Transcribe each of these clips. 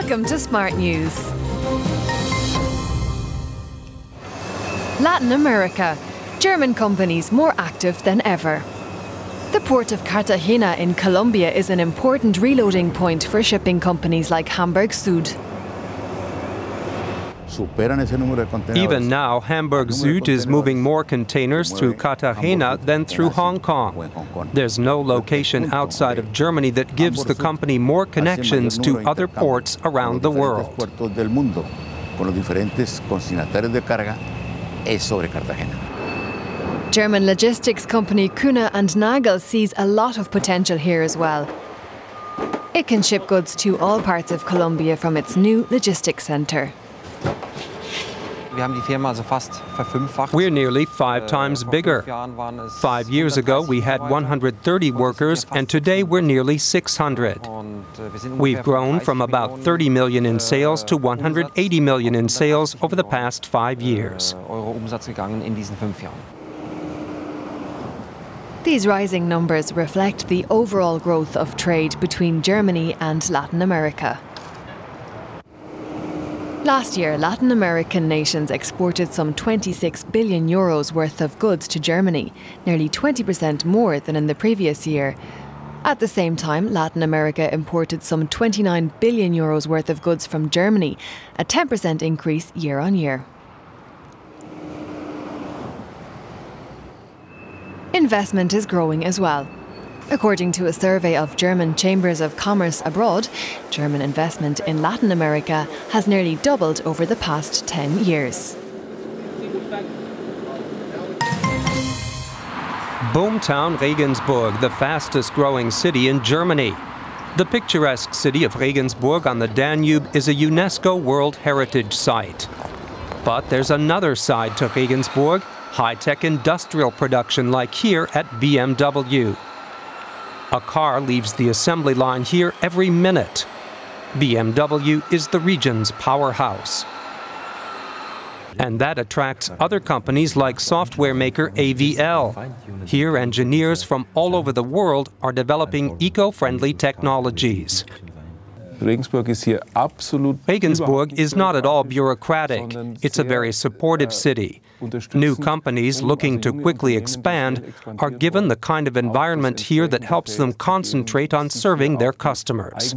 Welcome to Smart News. Latin America. German companies more active than ever. The port of Cartagena in Colombia is an important reloading point for shipping companies like Hamburg Süd. Even now, Hamburg Süd is moving more containers through Cartagena than through Hong Kong. There's no location outside of Germany that gives the company more connections to other ports around the world. German logistics company Kühne & Nagel sees a lot of potential here as well. It can ship goods to all parts of Colombia from its new logistics centre. We're nearly 5 times bigger. 5 years ago we had 130 workers and today we're nearly 600. We've grown from about 30 million in sales to 180 million in sales over the past 5 years. These rising numbers reflect the overall growth of trade between Germany and Latin America. Last year, Latin American nations exported some 26 billion euros worth of goods to Germany, nearly 20% more than in the previous year. At the same time, Latin America imported some 29 billion euros worth of goods from Germany, a 10% increase year on year. Investment is growing as well. According to a survey of German chambers of commerce abroad, German investment in Latin America has nearly doubled over the past 10 years. Boomtown Regensburg, the fastest growing city in Germany. The picturesque city of Regensburg on the Danube is a UNESCO World Heritage Site. But there's another side to Regensburg, high-tech industrial production like here at BMW. A car leaves the assembly line here every minute. BMW is the region's powerhouse. And that attracts other companies like software maker AVL. Here, engineers from all over the world are developing eco-friendly technologies. Regensburg is not at all bureaucratic. It's a very supportive city. New companies looking to quickly expand are given the kind of environment here that helps them concentrate on serving their customers.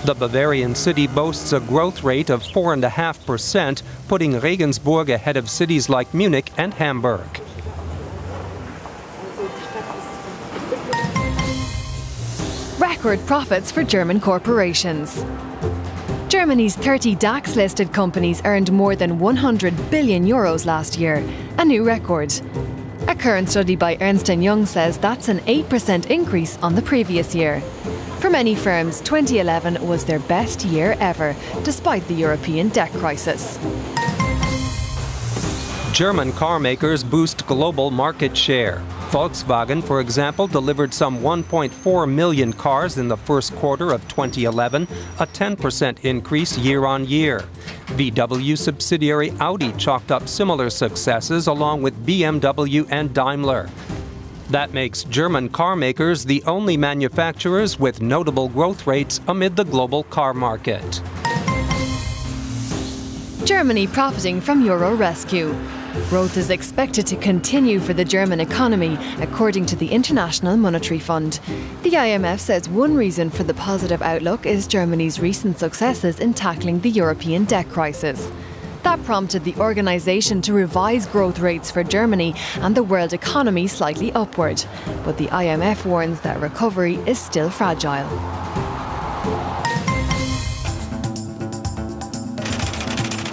The Bavarian city boasts a growth rate of 4.5%, putting Regensburg ahead of cities like Munich and Hamburg. Record profits for German corporations. Germany's 30 DAX-listed companies earned more than 100 billion euros last year, a new record. A current study by Ernst & Young says that's an 8% increase on the previous year. For many firms, 2011 was their best year ever, despite the European debt crisis. German car makers boost global market share. Volkswagen, for example, delivered some 1.4 million cars in the first quarter of 2011, a 10% increase year on year. VW subsidiary Audi chalked up similar successes along with BMW and Daimler. That makes German car makers the only manufacturers with notable growth rates amid the global car market. Germany profiting from Euro rescue. Growth is expected to continue for the German economy, according to the International Monetary Fund. The IMF says one reason for the positive outlook is Germany's recent successes in tackling the European debt crisis. That prompted the organisation to revise growth rates for Germany and the world economy slightly upward. But the IMF warns that recovery is still fragile.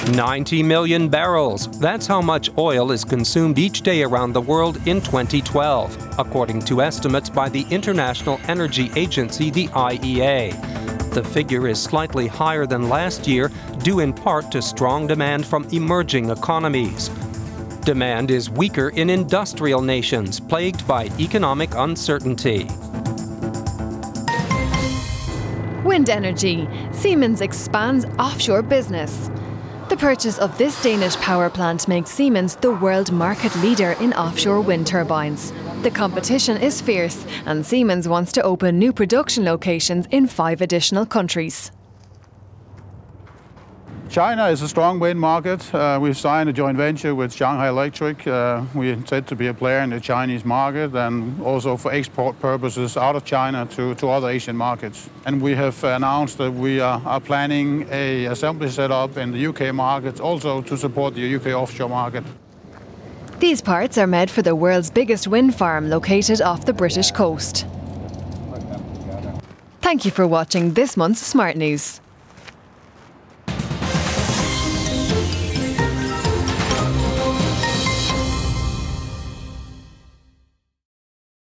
$90 million barrels. That's how much oil is consumed each day around the world in 2012, according to estimates by the International Energy Agency, the IEA. The figure is slightly higher than last year, due in part to strong demand from emerging economies. Demand is weaker in industrial nations, plagued by economic uncertainty. Wind energy. Siemens expands offshore business. The purchase of this Danish power plant makes Siemens the world market leader in offshore wind turbines. The competition is fierce, and Siemens wants to open new production locations in 5 additional countries. China is a strong wind market. We've signed a joint venture with Shanghai Electric. We intend to be a player in the Chinese market and also for export purposes out of China to other Asian markets. And we have announced that we are planning an assembly setup in the UK market also to support the UK offshore market. These parts are made for the world's biggest wind farm located off the British coast. Thank you for watching this month's Smart News.